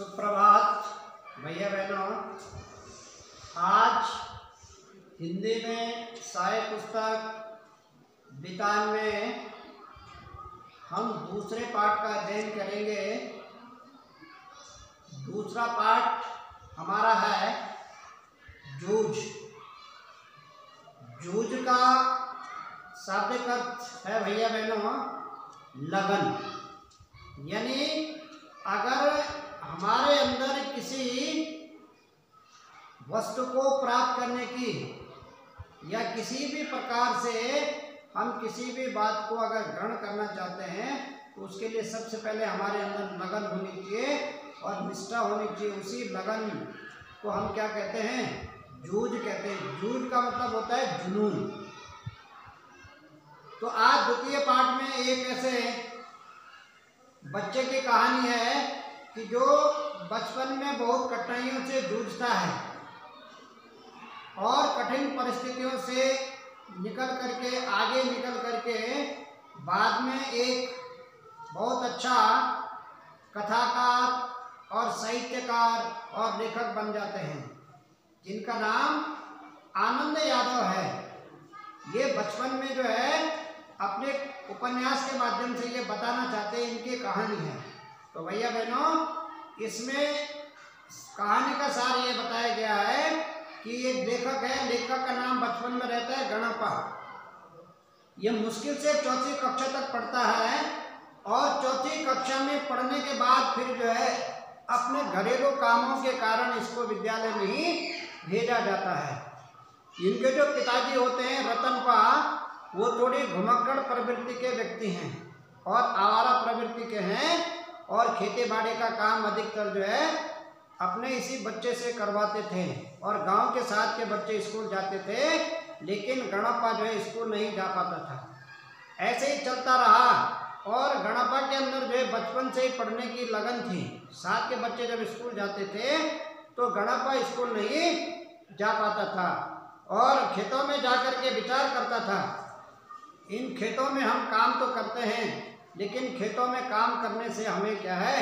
सुप्रभात भैया बहनों। आज हिंदी में सहायक पुस्तक वितान में हम दूसरे पाठ का अध्ययन करेंगे। दूसरा पाठ हमारा है जूझ। जूझ का शाब्दिक अर्थ है भैया बहनों लगन। यानी अगर हमारे अंदर किसी वस्तु को प्राप्त करने की या किसी भी प्रकार से हम किसी भी बात को अगर ग्रहण करना चाहते हैं तो उसके लिए सबसे पहले हमारे अंदर लगन होनी चाहिए और निष्ठा होनी चाहिए। उसी लगन को हम क्या कहते हैं? जूझ कहते हैं। जूझ का मतलब होता है जुनून। तो आज द्वितीय पाठ में एक ऐसे बच्चे की कहानी है कि जो बचपन में बहुत कठिनाइयों से जूझता है और कठिन परिस्थितियों से आगे निकल करके बाद में एक बहुत अच्छा कथाकार और साहित्यकार और लेखक बन जाते हैं, जिनका नाम आनंद यादव है। ये बचपन में जो है अपने उपन्यास के माध्यम से ये बताना चाहते हैं, इनकी कहानी है। तो भैया बहनों, इसमें कहानी का सार ये बताया गया है कि एक लेखक है, लेखक का नाम बचपन में रहता है गणपा। ये मुश्किल से चौथी कक्षा तक पढ़ता है और चौथी कक्षा में पढ़ने के बाद फिर जो है अपने घरेलू कामों के कारण इसको विद्यालय में ही भेजा जाता है। इनके जो पिताजी होते हैं रतनपा, वो थोड़ी घुमक्कड़ प्रवृत्ति के व्यक्ति हैं और आवारा प्रवृत्ति के हैं और खेती बाड़ी का काम अधिकतर जो है अपने इसी बच्चे से करवाते थे और गांव के साथ के बच्चे स्कूल जाते थे, लेकिन गणपा जो है स्कूल नहीं जा पाता था। ऐसे ही चलता रहा और गणपा के अंदर जो है बचपन से ही पढ़ने की लगन थी। साथ के बच्चे जब स्कूल जाते थे तो गणपा स्कूल नहीं जा पाता था और खेतों में जाकर के विचार करता था, इन खेतों में हम काम तो करते हैं लेकिन खेतों में काम करने से हमें क्या है,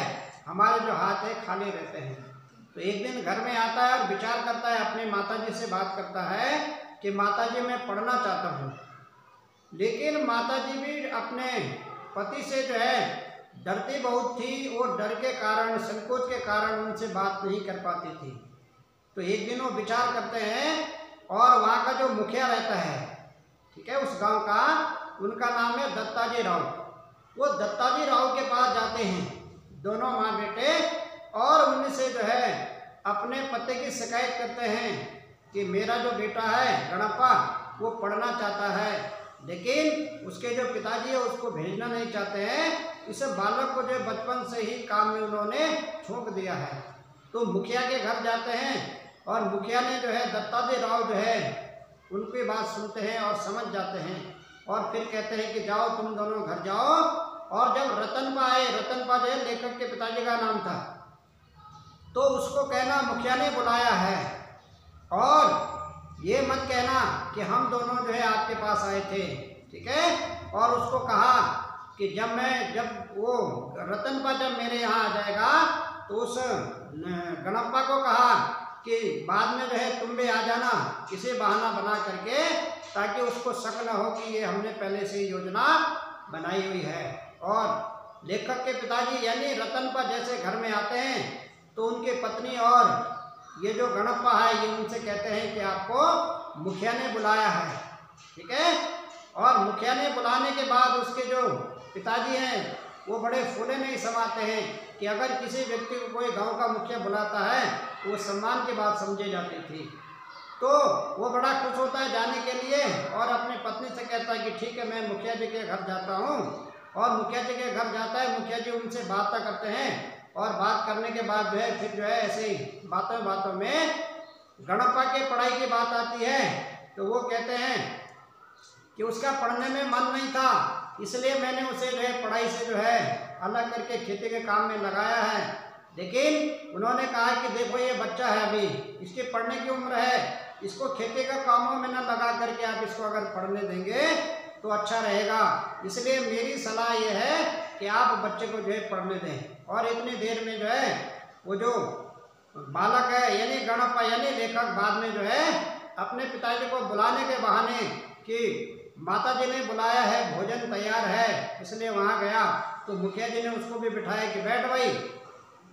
हमारे जो हाथ है खाली रहते हैं। तो एक दिन घर में आता है और विचार करता है, अपनी माताजी से बात करता है कि माताजी मैं पढ़ना चाहता हूँ। लेकिन माताजी भी अपने पति से जो है डरती बहुत थी और डर के कारण, संकोच के कारण उनसे बात नहीं कर पाती थी। तो एक दिन वो विचार करते हैं और वहाँ का जो मुखिया रहता है, ठीक है, उस गांव का, उनका नाम है दत्ताजी राव। वो दत्ताजी राव के पास जाते हैं दोनों माँ बेटे और उनसे जो है अपने पति की शिकायत करते हैं कि मेरा जो बेटा है गणपा वो पढ़ना चाहता है, लेकिन उसके जो पिताजी है उसको भेजना नहीं चाहते हैं। इस बालक को जो बचपन से ही काम में उन्होंने झोंक दिया है। तो मुखिया के घर जाते हैं और मुखिया ने जो है दत्ताजी राव जो है उनकी बात सुनते हैं और समझ जाते हैं और फिर कहते हैं कि जाओ तुम दोनों घर जाओ। और जब रतनपा आए, रतनपा जो है लेखक के पिताजी का नाम था, तो उसको कहना मुखिया ने बुलाया है और ये मत कहना कि हम दोनों जो है आपके पास आए थे, ठीक है। और उसको कहा कि जब वो रतनपा जब मेरे यहाँ आ जाएगा तो उस गणपा को कहा कि बाद में जो है तुम भी आ जाना किसी बहाना बना करके, ताकि उसको शक न हो कि ये हमने पहले से योजना बनाई हुई है। और लेखक के पिताजी यानी रतनपा जैसे घर में आते हैं तो उनकी पत्नी और ये जो गणपा है ये उनसे कहते हैं कि आपको मुखिया ने बुलाया है, ठीक है। और मुखिया ने बुलाने के बाद उसके जो पिताजी हैं वो बड़े फूले नहीं समाते हैं कि अगर किसी व्यक्ति को कोई गांव का मुखिया बुलाता है तो वो सम्मान की बात समझी जाती थी। तो वो बड़ा खुश होता है जाने के लिए और अपनी पत्नी से कहता है कि ठीक है मैं मुखिया जी के घर जाता हूँ। और मुखिया जी के घर जाता है, मुखिया जी उनसे बात करते हैं और बात करने के बाद जो है फिर जो है ऐसे ही बातों में गणपा के पढ़ाई की बात आती है। तो वो कहते हैं कि उसका पढ़ने में मन नहीं था, इसलिए मैंने उसे जो है पढ़ाई से जो है अलग करके खेती के काम में लगाया है। लेकिन उन्होंने कहा कि देखो ये बच्चा है, अभी इसकी पढ़ने की उम्र है, इसको खेती के कामों में न लगा करके आप इसको अगर पढ़ने देंगे तो अच्छा रहेगा। इसलिए मेरी सलाह ये है कि आप बच्चे को जो है पढ़ने दें। और इतनी देर में जो है वो जो बालक है यानी गणप्पा यानी लेखक बाद में जो है अपने पिताजी को बुलाने के बहाने कि माताजी ने बुलाया है, भोजन तैयार है, इसलिए वहाँ गया। तो मुखिया जी ने उसको भी बिठाया कि बैठ भाई,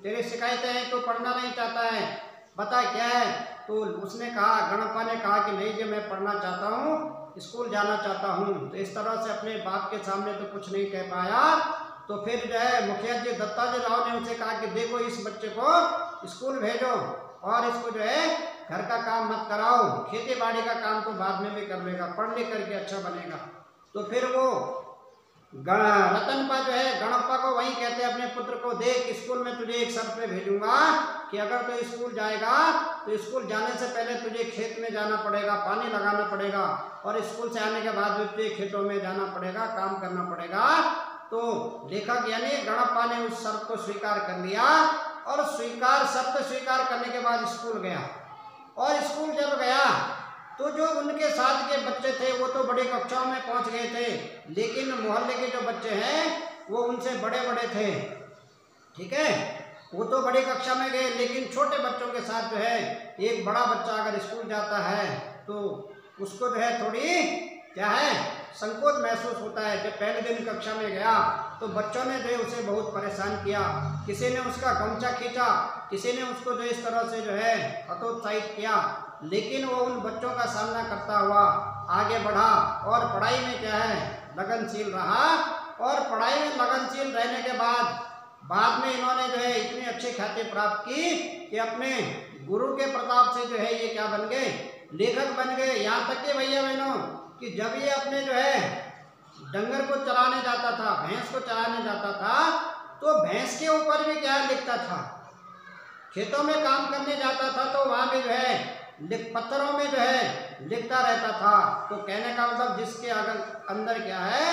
तेरी शिकायतें हैं, तो पढ़ना नहीं चाहता है, बता क्या है। तो उसने कहा, गणप्पा ने कहा कि नहीं जी मैं पढ़ना चाहता हूँ, स्कूल जाना चाहता हूँ। तो इस तरह से अपने बाप के सामने तो कुछ नहीं कह पाया। तो फिर जो है मुखिया जी दत्ताजी राव ने उनसे कहा कि देखो इस बच्चे को स्कूल भेजो और इसको जो है घर का काम मत कराओ, खेती बाड़ी का काम तो बाद में भी कर लेगा, पढ़ लिख करके अच्छा बनेगा। तो फिर वो रतनपा जो है गणप्पा को वही कहते हैं अपने पुत्र को, देख स्कूल में तुझे एक शर्त पे भेजूंगा कि अगर तो स्कूल जाएगा तो स्कूल जाने से पहले तुझे खेत में जाना पड़ेगा, पानी लगाना पड़ेगा, और स्कूल से आने के बाद भी तुझे खेतों में जाना पड़ेगा, काम करना पड़ेगा। तो लेखक यानी गणप्पा ने उस शर्त को स्वीकार कर लिया और शर्त स्वीकार करने के बाद स्कूल गया। और स्कूल जब गया तो जो उनके साथ के बच्चे थे वो तो बड़ी कक्षाओं में पहुंच गए थे, लेकिन मोहल्ले के जो बच्चे हैं वो उनसे बड़े बड़े थे, ठीक है, वो तो बड़ी कक्षा में गए, लेकिन छोटे बच्चों के साथ जो है एक बड़ा बच्चा अगर स्कूल जाता है तो उसको जो है थोड़ी क्या है संकोच महसूस होता है। जब पहले दिन कक्षा में गया तो बच्चों ने जो है उसे बहुत परेशान किया, किसी ने उसका गमछा खींचा, किसी ने उसको जो इस तरह से जो है हतोत्साहित किया, लेकिन वो उन बच्चों का सामना करता हुआ आगे बढ़ा और पढ़ाई में क्या है लगनशील रहा। और पढ़ाई में लगनशील रहने के बाद में इन्होंने जो है इतनी अच्छी ख्याति प्राप्त की कि अपने गुरु के प्रताप से जो है ये क्या बन गए, लेखक बन गए। यहाँ तक कि भैया बहनों कि जब ये अपने जो है डंगर को चराने जाता था, भैंस को चराने जाता था, तो भैंस के ऊपर भी क्या लिखता था, खेतों में काम करने जाता था तो वहाँ भी जो है पत्थरों में जो है लिखता रहता था। तो कहने का मतलब जिसके अंदर क्या है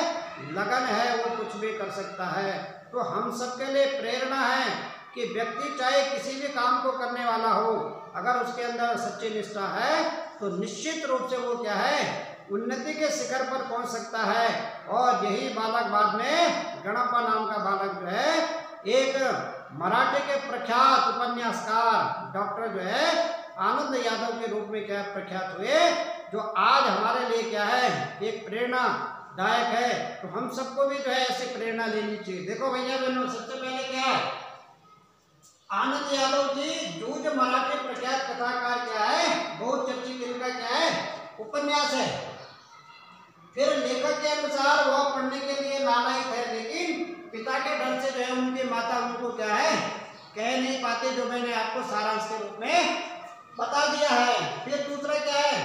लगन है वो कुछ भी कर सकता है। तो हम सबके लिए प्रेरणा है कि व्यक्ति चाहे किसी भी काम को करने वाला हो, अगर उसके अंदर सच्ची निष्ठा है तो निश्चित रूप से वो क्या है उन्नति के शिखर पर पहुंच सकता है। और यही बालक बाद में गणप्पा नाम का बालक जो है एक मराठी के प्रख्यात उपन्यासकार डॉक्टर जो है आनंद यादव के रूप में क्या प्रख्यात हुए, जो आज हमारे लिए क्या है एक प्रेरणादायक है। तो हम सबको भी जो है ऐसी प्रेरणा लेनी चाहिए। देखो भैया बहनों, सबसे पहले क्या है आनंद यादव जी जूझ मराठी प्रख्यात कथाकार क्या है, बहुत चर्चित इनका क्या है उपन्यास है। फिर लेखक के अनुसार वह पढ़ने के लिए लालायित है, लेकिन पिता के डर से जो है उनकी माता उनको क्या है कह नहीं पाते, जो मैंने आपको सारांश के रूप में बता दिया है। फिर दूसरा क्या है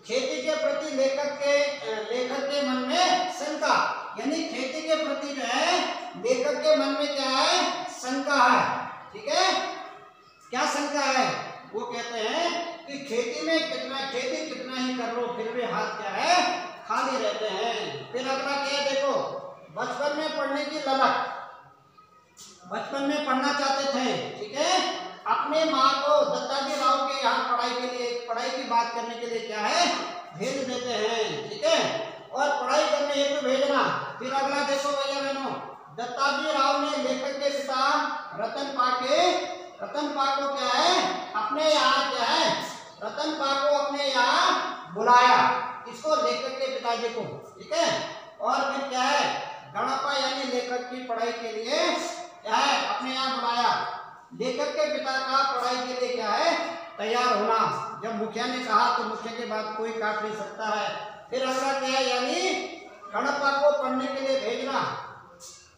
खेती के प्रति लेखक के मन में शंका, यानी खेती के प्रति जो है लेखक के मन में क्या है शंका है, ठीक है। क्या शंका है, वो कहते हैं कि खेती कितना ही कर लो फिर भी हाथ क्या है खाली रहते हैं। फिर अगला क्या है देखो, बचपन में पढ़ने की ललक, बचपन में पढ़ना चाहते थे, ठीक है, अपने माँ को दत्ताजी राव के यहाँ पढ़ाई की बात करने के लिए क्या है भेज देते हैं, ठीक है, और पढ़ाई करने हेतु भेजना। फिर अगला देखो भैया बहनों, दत्ताजी राव ने लेखक के पिता रतनपा को क्या है अपने यहाँ क्या है रतनपा को अपने यहाँ बुलाया, इसको लेखक के पिताजी को, ठीक है। और फिर क्या है गणप्पा यानी लेखक की पढ़ाई के लिए क्या है अपने यहाँ बुलाया। लेखक के पिता का पढ़ाई के लिए क्या है तैयार होना, जब मुखिया ने कहा तो मुखिया के बाद कोई काट नहीं सकता है। फिर अगला क्या है यानी गणप्पा को पढ़ने के लिए भेजना,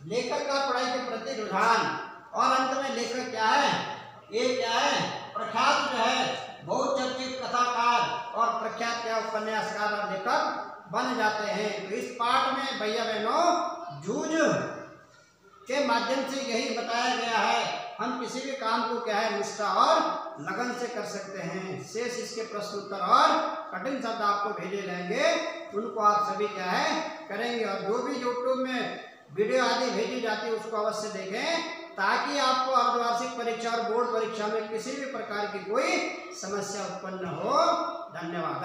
लेखक का पढ़ाई के प्रति रुझान, और अंत में लेखक क्या है ये क्या है प्रख्यात जो है बहुत चर्चित कथाकार और प्रख्यात क्या उपन्यासकार और लेखक बन जाते हैं। तो इस पाठ में भैया बहनों जूझ के माध्यम से यही बताया गया है, हम किसी भी काम को क्या है निष्ठा और लगन से कर सकते हैं। शेष इसके प्रश्न उत्तर और कठिन शब्द आपको भेजे जाएंगे, उनको आप सभी क्या है करेंगे। और जो भी यूट्यूब में वीडियो आदि भेजी जाती है उसको अवश्य देखें, ताकि आपको अर्धवार्षिक परीक्षा और बोर्ड परीक्षा में किसी भी प्रकार की कोई समस्या उत्पन्न हो। धन्यवाद।